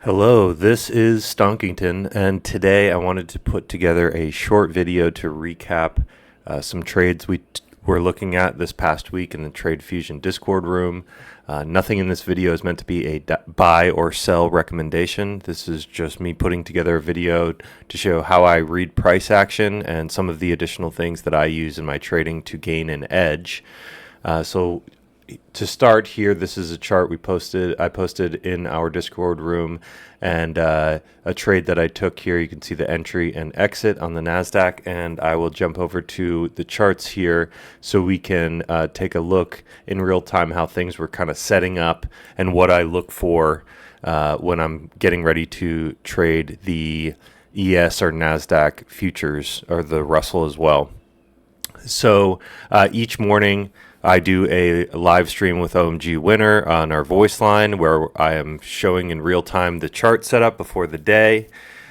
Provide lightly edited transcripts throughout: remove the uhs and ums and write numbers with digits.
Hello, this is Stonkington, and today I wanted to put together a short video to recap some trades we were looking at this past week in the Trade Fusion Discord room. Nothing in this video is meant to be a buy or sell recommendation. This is just me putting together a video to show how I read price action and some of the additional things that I use in my trading to gain an edge. So to start here, this is a chart I posted in our Discord room, and a trade that I took here. You can see the entry and exit on the NASDAQ, and I will jump over to the charts here so we can take a look in real time how things were kind of setting up and what I look for when I'm getting ready to trade the ES or NASDAQ futures or the Russell as well. So each morning I do a live stream with OMG Winner on our voice line where I am showing in real time the chart setup before the day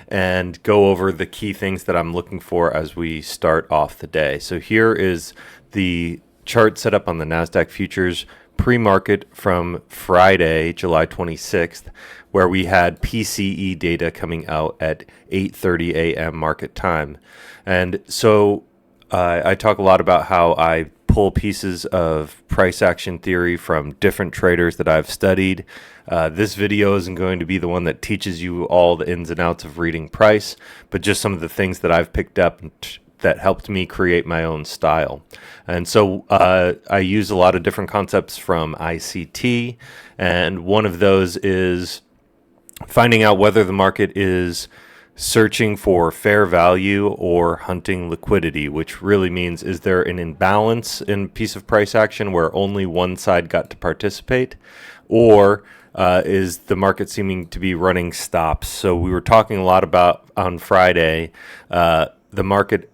and go over the key things that I'm looking for as we start off the day. So here is the chart setup on the NASDAQ futures pre-market from Friday, July 26th, where we had PCE data coming out at 8:30 a.m. market time. And so I talk a lot about how I pull pieces of price action theory from different traders that I've studied. This video isn't going to be the one that teaches you all the ins and outs of reading price, but just some of the things that I've picked up that helped me create my own style. And so I use a lot of different concepts from ICT, and one of those is finding out whether the market is searching for fair value or hunting liquidity, which really means, is there an imbalance in a piece of price action where only one side got to participate, or is the market seeming to be running stops? So we were talking a lot about on Friday the market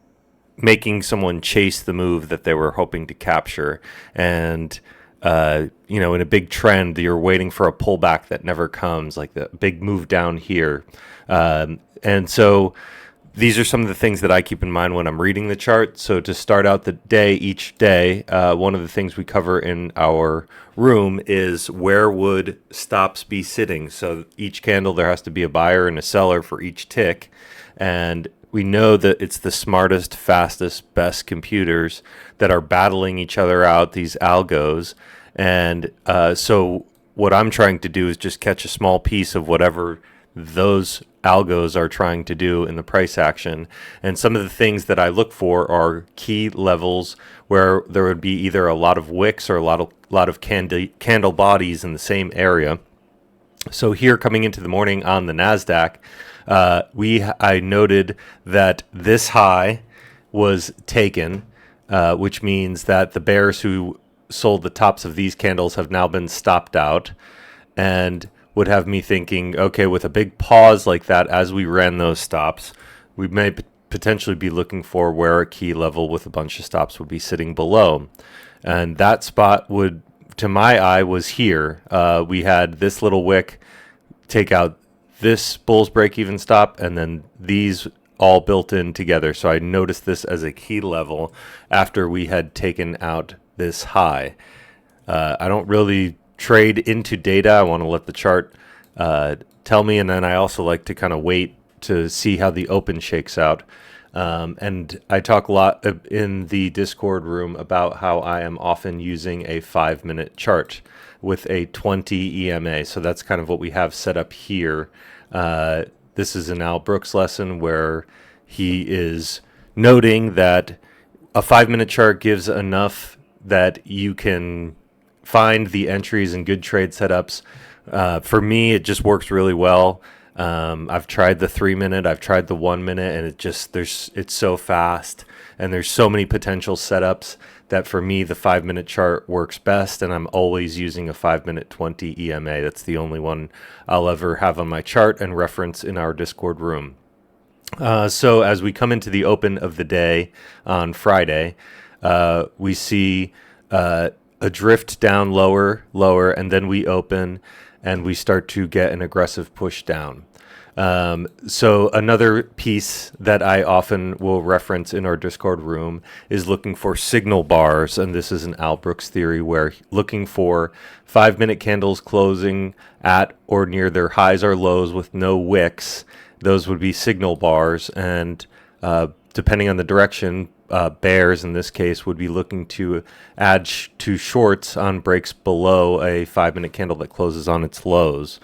making someone chase the move that they were hoping to capture, and in a big trend, you're waiting for a pullback that never comes, like the big move down here. And so these are some of the things that I keep in mind when I'm reading the chart. So to start out the day, each day, one of the things we cover in our room is where would stops be sitting. So each candle, there has to be a buyer and a seller for each tick. And we know that it's the smartest, fastest, best computers that are battling each other out, these algos. And so what I'm trying to do is just catch a small piece of whatever those algos are trying to do in the price action. And some of the things that I look for are key levels where there would be either a lot of wicks or a lot of candle bodies in the same area. So here, coming into the morning on the NASDAQ, I noted that this high was taken, which means that the bears who sold the tops of these candles have now been stopped out, and would have me thinking, okay, with a big pause like that as we ran those stops, we may potentially be looking for where a key level with a bunch of stops would be sitting below. And that spot would, to my eye, was here. We had this little wick take out this bull's break-even stop, and then these all built in together. So I noticed this as a key level after we had taken out this high. I don't really trade into data. I want to let the chart tell me, and then I also like to kind of wait to see how the open shakes out. And I talk a lot in the Discord room about how I am often using a 5-minute chart with a 20 EMA. So that's kind of what we have set up here. This is an Al Brooks lesson where he is noting that a 5-minute chart gives enough that you can find the entries and good trade setups. For me, it just works really well. I've tried the 3-minute, I've tried the 1-minute, and it's so fast, and there's so many potential setups that for me, the 5-minute chart works best, and I'm always using a 5-minute 20 EMA. That's the only one I'll ever have on my chart and reference in our Discord room. So as we come into the open of the day on Friday, we see a drift down lower, and then we open and we start to get an aggressive push down. So another piece that I often will reference in our Discord room is looking for signal bars, and this is an Al Brooks theory where looking for 5-minute candles closing at or near their highs or lows with no wicks. Those would be signal bars, and depending on the direction, bears in this case would be looking to add to shorts on breaks below a 5-minute candle that closes on its lows.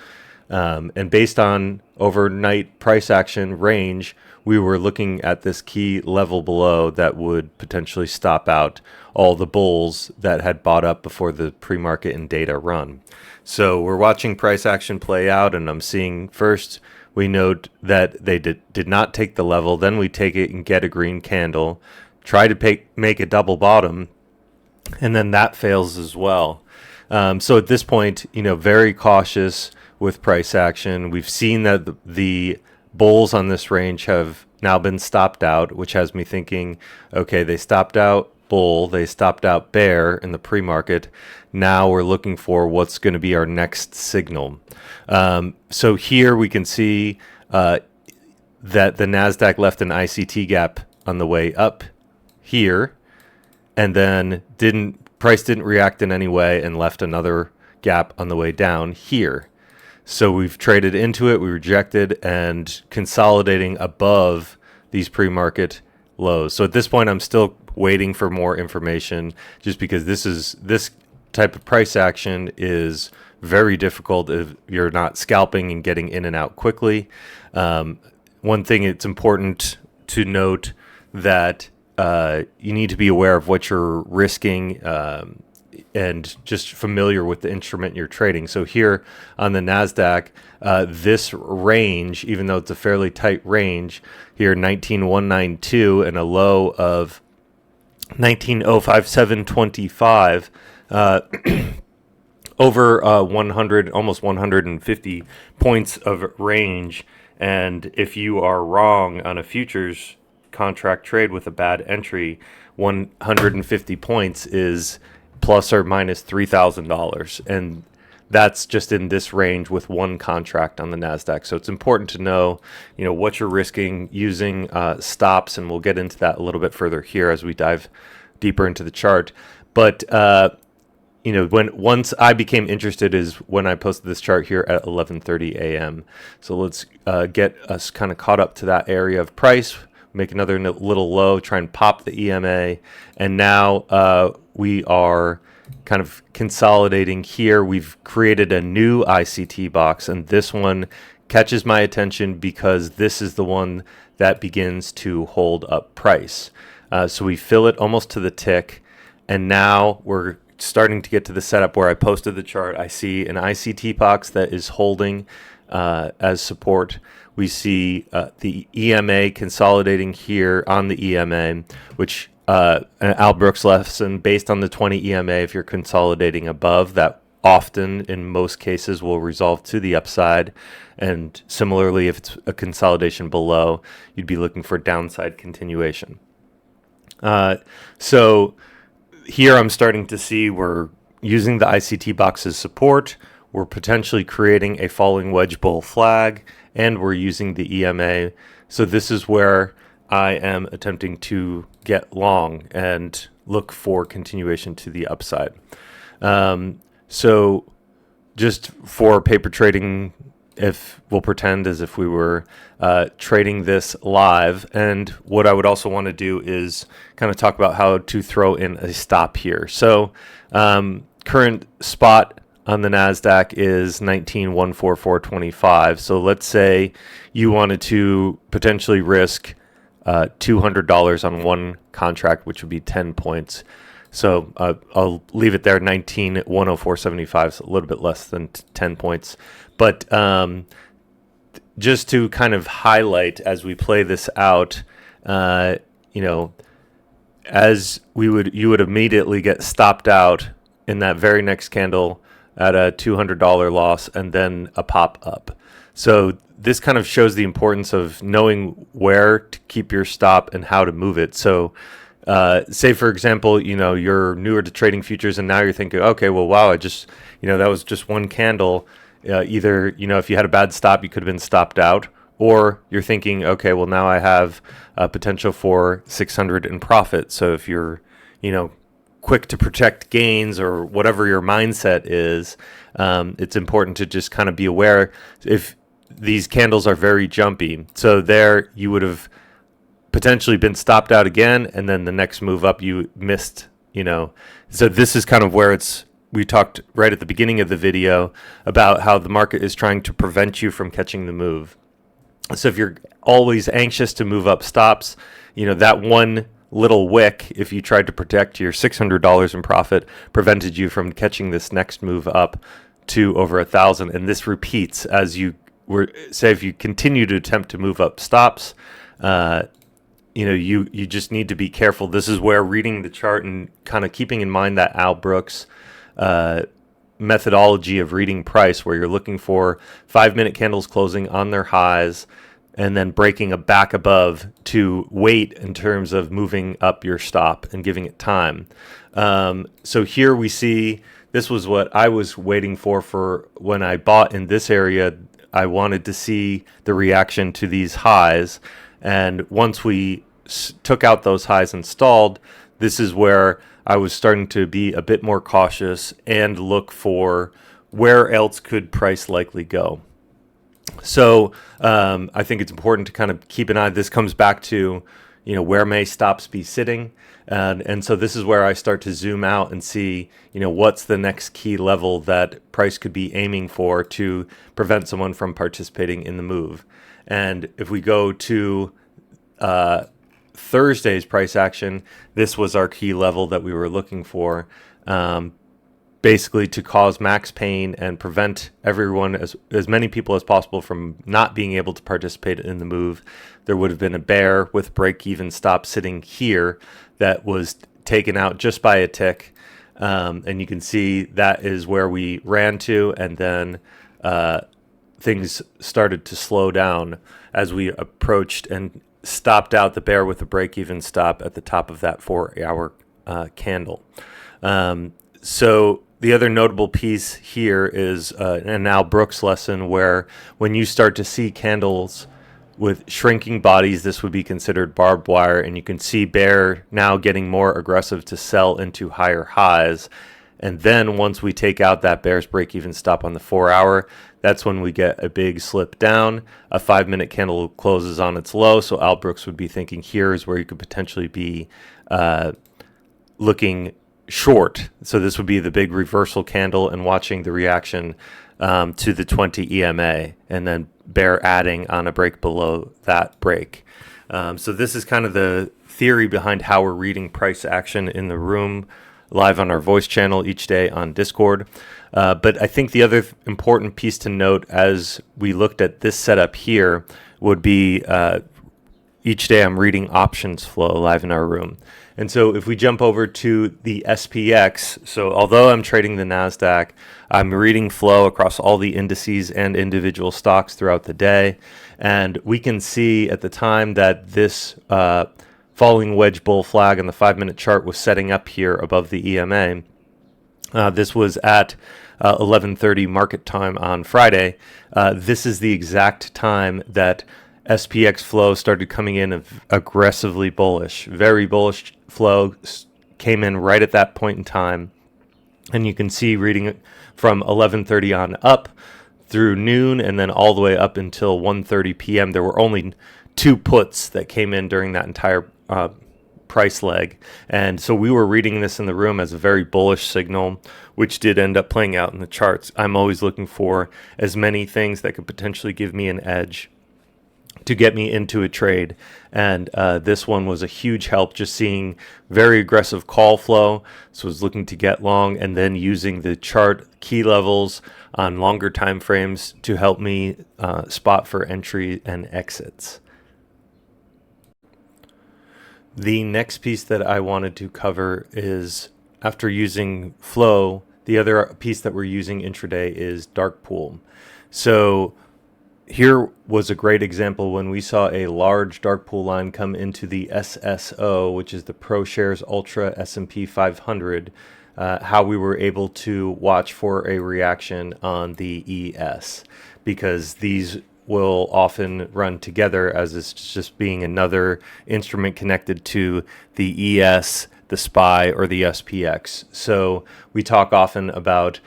And based on overnight price action range, we were looking at this key level below that would potentially stop out all the bulls that had bought up before the pre-market and data run. So we're watching price action play out, and I'm seeing first we note that they did not take the level. Then we take it and get a green candle, try to make a double bottom, and then that fails as well. So at this point, very cautious with price action. We've seen that the bulls on this range have now been stopped out, which has me thinking, okay, they stopped out bull, they stopped out bear in the pre-market. Now we're looking for what's going to be our next signal. So here we can see that the NASDAQ left an ICT gap on the way up here, and then price didn't react in any way and left another gap on the way down here. So we've traded into it, we rejected, and consolidating above these pre-market lows. So at this point, I'm still waiting for more information, just because this type of price action is very difficult if you're not scalping and getting in and out quickly. One thing it's important to note that you need to be aware of what you're risking, and just familiar with the instrument you're trading. So here on the NASDAQ, this range, even though it's a fairly tight range, here 19,192 and a low of 19,057.25, over 100, almost 150 points of range. And if you are wrong on a futures contract trade with a bad entry, 150 points is plus or minus $3,000, and that's just in this range with one contract on the NASDAQ. So it's important to know, what you're risking using stops, and we'll get into that a little bit further here as we dive deeper into the chart. But once I became interested is when I posted this chart here at 11:30 a.m. So let's get us kind of caught up to that area of price. Make another little low, try and pop the EMA, and now we are kind of consolidating here. We've created a new ICT box, and this one catches my attention because this is the one that begins to hold up price. So we fill it almost to the tick, and now we're starting to get to the setup where I posted the chart. I see an ICT box that is holding as support. We see the EMA consolidating here on the EMA, which an Al Brooks lesson, based on the 20 EMA, if you're consolidating above, that often in most cases will resolve to the upside. And similarly, if it's a consolidation below, you'd be looking for downside continuation. So here I'm starting to see we're using the ICT box as support. We're potentially creating a falling wedge bull flag, and we're using the EMA. So this is where I am attempting to get long and look for continuation to the upside. So just for paper trading, if we'll pretend as if we were trading this live, and what I would also want to do is kind of talk about how to throw in a stop here. So current spot on the NASDAQ is 19,144.25. So let's say you wanted to potentially risk $200 on one contract, which would be 10 points. So I'll leave it there. 19,104.75 is a little bit less than 10 points. But just to kind of highlight as we play this out, as you would immediately get stopped out in that very next candle at a $200 loss and then a pop up. So this kind of shows the importance of knowing where to keep your stop and how to move it. So say, for example, you're newer to trading futures and now you're thinking, okay, well, wow, that was just one candle. Either, if you had a bad stop, you could have been stopped out, or you're thinking, okay, well, now I have potential for 600 in profit. So if you're, quick to protect gains or whatever your mindset is, it's important to just kind of be aware if these candles are very jumpy. So there you would have potentially been stopped out again, and then the next move up you missed, So this is kind of where we talked right at the beginning of the video about how the market is trying to prevent you from catching the move. So if you're always anxious to move up stops, that one little wick, if you tried to protect your $600 in profit, prevented you from catching this next move up to over 1,000. And this repeats as if you continue to attempt to move up stops, you just need to be careful. This is where reading the chart and kind of keeping in mind that Al Brooks methodology of reading price, where you're looking for 5-minute candles closing on their highs and then breaking a back above to wait in terms of moving up your stop and giving it time. So here we see, this was what I was waiting for when I bought in this area. I wanted to see the reaction to these highs. And once we took out those highs and stalled, this is where I was starting to be a bit more cautious and look for where else could price likely go. So I think it's important to kind of keep an eye. This comes back to, where may stops be sitting? And so this is where I start to zoom out and see, what's the next key level that price could be aiming for to prevent someone from participating in the move. And if we go to Thursday's price action, this was our key level that we were looking for, basically to cause max pain and prevent everyone, as many people as possible, from not being able to participate in the move. There would have been a bear with break-even stop sitting here that was taken out just by a tick. And you can see that is where we ran to, and then things started to slow down as we approached and stopped out the bear with a break-even stop at the top of that 4-hour candle. So the other notable piece here is an Al Brooks lesson, where when you start to see candles with shrinking bodies, this would be considered barbed wire, and you can see bear now getting more aggressive to sell into higher highs. And then once we take out that bear's break-even stop on the 4-hour, that's when we get a big slip down. A 5-minute candle closes on its low, so Al Brooks would be thinking here is where you could potentially be looking short. So this would be the big reversal candle and watching the reaction to the 20 EMA, and then bear adding on a break below that break. So this is kind of the theory behind how we're reading price action in the room, live on our voice channel each day on Discord. But I think the other important piece to note as we looked at this setup here would be each day I'm reading options flow live in our room. And so if we jump over to the SPX, so although I'm trading the NASDAQ, I'm reading flow across all the indices and individual stocks throughout the day. And we can see at the time that this falling wedge bull flag on the 5-minute chart was setting up here above the EMA. This was at 11:30 market time on Friday. This is the exact time that SPX flow started coming in aggressively bullish. Very bullish flow came in right at that point in time. And you can see reading it from 11:30 on up through noon, and then all the way up until 1:30 p.m. There were only 2 puts that came in during that entire price leg. And so we were reading this in the room as a very bullish signal, which did end up playing out in the charts. I'm always looking for as many things that could potentially give me an edge to get me into a trade. And this one was a huge help, just seeing very aggressive call flow. So I was looking to get long, and then using the chart key levels on longer time frames to help me spot for entry and exits. The next piece that I wanted to cover is, after using flow, the other piece that we're using intraday is dark pool. So here was a great example when we saw a large dark pool line come into the SSO, which is the ProShares Ultra S&P 500. how we were able to watch for a reaction on the ES, because these will often run together as it's just being another instrument connected to the ES, the SPY, or the SPX. So we talk often about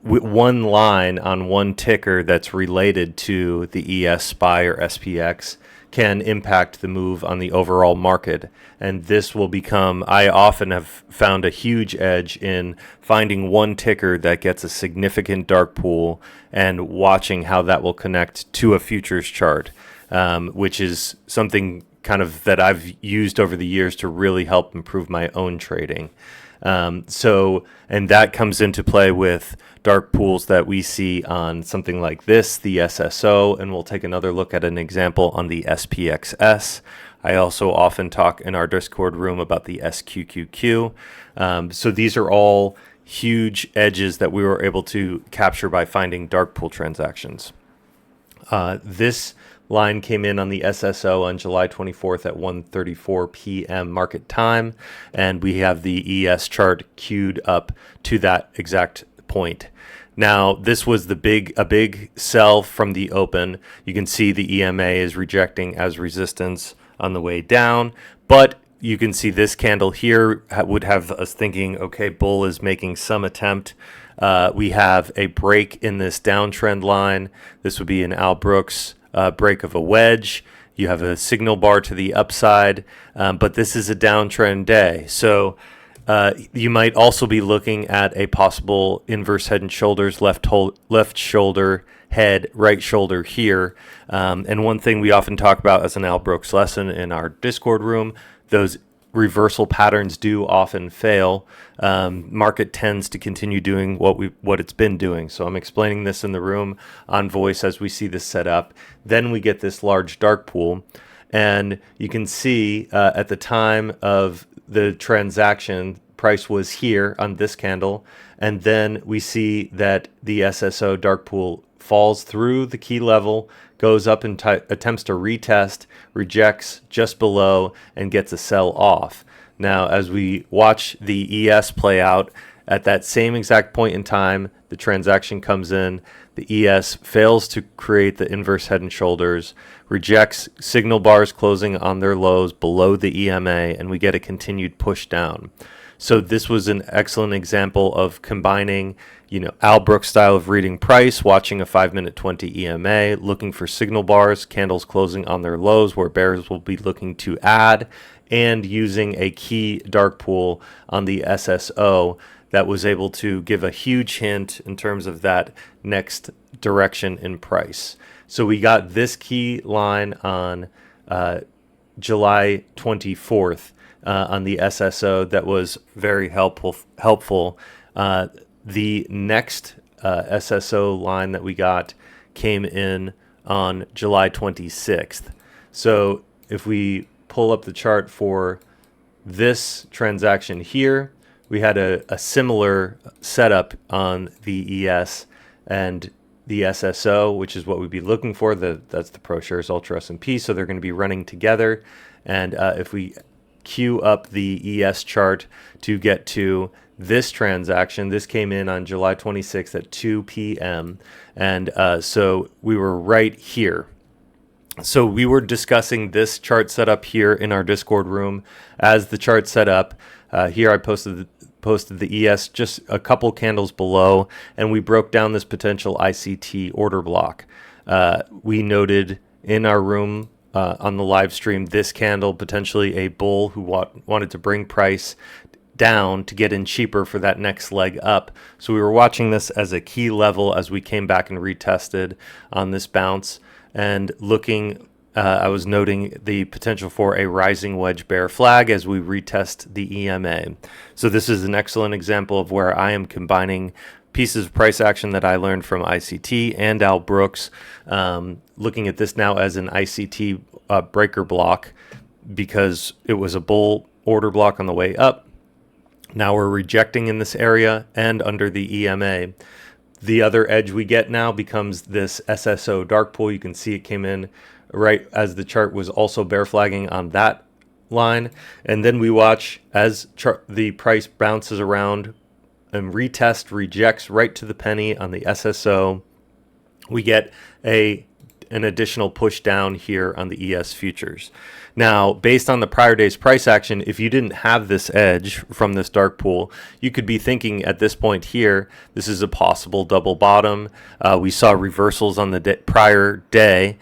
one line on one ticker that's related to the ES, SPY, or SPX can impact the move on the overall market. And this will become, I often have found a huge edge in finding one ticker that gets a significant dark pool and watching how that will connect to a futures chart, which is something kind of that I've used over the years to really help improve my own trading. And that comes into play with dark pools that we see on something like this, the SSO, and we'll take another look at an example on the SPXS. I also often talk in our Discord room about the SQQQ. So these are all huge edges that we were able to capture by finding dark pool transactions. This line came in on the SSO on July 24th at 1:34 p.m. market time, and we have the ES chart queued up to that exact point. Now, this was a big sell from the open. You can see the EMA is rejecting as resistance on the way down, but you can see this candle here would have us thinking, okay, bull is making some attempt. We have a break in this downtrend line. This would be an Al Brooks break of a wedge. You have a signal bar to the upside, but this is a downtrend day. So you might also be looking at a possible inverse head and shoulders, left shoulder, head, right shoulder here. And one thing we often talk about as an Al Brooks lesson in our Discord room, those reversal patterns do often fail. Market tends to continue doing what it's been doing. So I'm explaining this in the room on voice as we see this set up. Then we get this large dark pool, and you can see at the time of the transaction, price was here on this candle, and then we see that the SSO dark pool falls through the key level, goes up and attempts to retest, rejects just below, and gets a sell off. Now, as we watch the ES play out, at that same exact point in time, the transaction comes in, the ES fails to create the inverse head and shoulders, rejects signal bars closing on their lows below the EMA, and we get a continued push down. So this was an excellent example of combining, Al Brooks style of reading price, watching a 5-minute 20 EMA, looking for signal bars, candles closing on their lows where bears will be looking to add, and using a key dark pool on the SSO that was able to give a huge hint in terms of that next direction in price. So we got this key line on July 24th on the SSO that was very helpful. The next SSO line that we got came in on July 26th. So if we pull up the chart for this transaction here, we had a similar setup on the ES and the SSO, which is what we'd be looking for. That's the ProShares Ultra S&P, so they're going to be running together. And if we queue up the ES chart to get to this transaction, this came in on July 26th at 2 p.m. And so we were right here. So we were discussing this chart setup here in our Discord room as the chart set up. Here I posted the ES just a couple candles below, and we broke down this potential ICT order block. We noted in our room on the live stream this candle, potentially a bull who wanted to bring price down to get in cheaper for that next leg up. So we were watching this as a key level as we came back and retested on this bounce, and looking I was noting the potential for a rising wedge bear flag as we retest the EMA. So this is an excellent example of where I am combining pieces of price action that I learned from ICT and Al Brooks, looking at this now as an ICT breaker block because it was a bull order block on the way up. Now we're rejecting in this area and under the EMA. The other edge we get now becomes this SSO dark pool. You can see it came in right as the chart was also bear flagging on that line. And then we watch as the price bounces around and retest rejects right to the penny on the SSO, we get an additional push down here on the ES futures. Now, based on the prior day's price action, if you didn't have this edge from this dark pool, you could be thinking at this point here, this is a possible double bottom. We saw reversals on the prior day.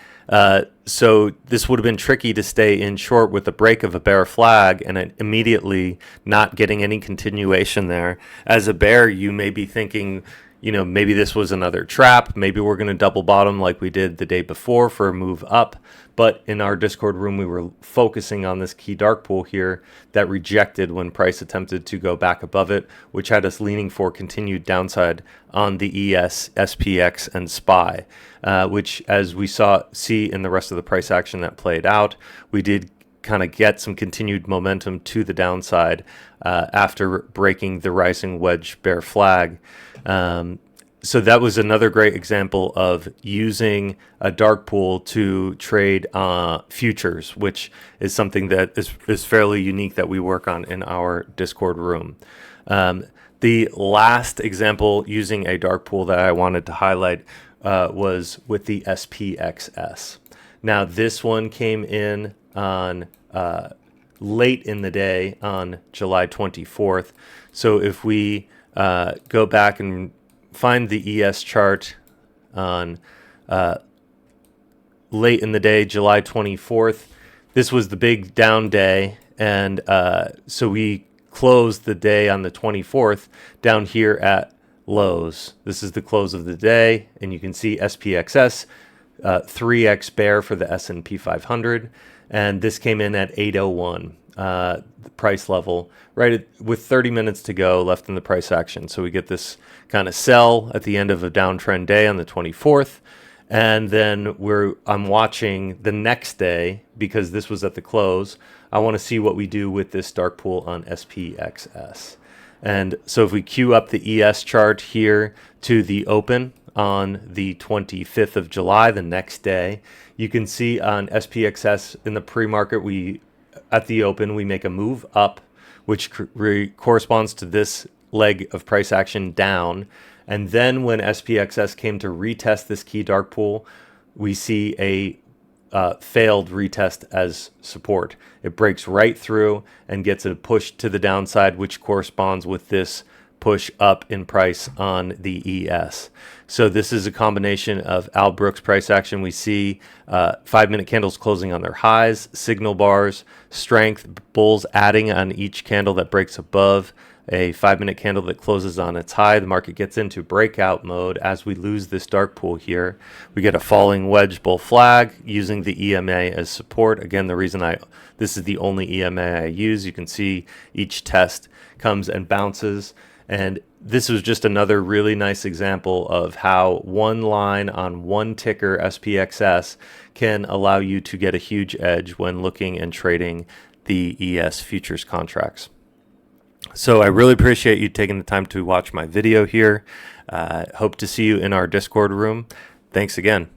So this would have been tricky to stay in short with the break of a bear flag and immediately not getting any continuation there. As a bear, you may be thinking, maybe this was another trap. Maybe we're going to double bottom like we did the day before for a move up. But in our Discord room, we were focusing on this key dark pool here that rejected when price attempted to go back above it, which had us leaning for continued downside on the ES, SPX, and SPY, which, as we see in the rest of the price action that played out, we did kind of get some continued momentum to the downside after breaking the rising wedge bear flag. So that was another great example of using a dark pool to trade futures, which is something that is fairly unique that we work on in our Discord room. The last example using a dark pool that I wanted to highlight was with the SPXS. Now, this one came in on late in the day on July 24th. So if we go back and find the ES chart on late in the day, July 24th, this was the big down day. And so we closed the day on the 24th down here at lows. This is the close of the day. And you can see SPXS, 3x bear for the S&P 500. And this came in at 801. The price level with 30 minutes to go left in the price action. So we get this kind of sell at the end of a downtrend day on the 24th. And then I'm watching the next day because this was at the close. I want to see what we do with this dark pool on SPXS. And so if we queue up the ES chart here to the open on the 25th of July, the next day, you can see on SPXS in the pre-market, at the open, we make a move up, which corresponds to this leg of price action down. And then when SPXS came to retest this key dark pool, we see a failed retest as support. It breaks right through and gets a push to the downside, which corresponds with this push up in price on the ES. So this is a combination of Al Brooks price action. We see 5-minute candles closing on their highs, signal bars, strength, bulls adding on each candle that breaks above a 5-minute candle that closes on its high. The market gets into breakout mode as we lose this dark pool here. We get a falling wedge bull flag using the EMA as support. Again, the reason this is the only EMA I use. You can see each test comes and bounces. And this was just another really nice example of how one line on one ticker, SPXS, can allow you to get a huge edge when looking and trading the ES futures contracts. So I really appreciate you taking the time to watch my video here. Hope to see you in our Discord room. Thanks again.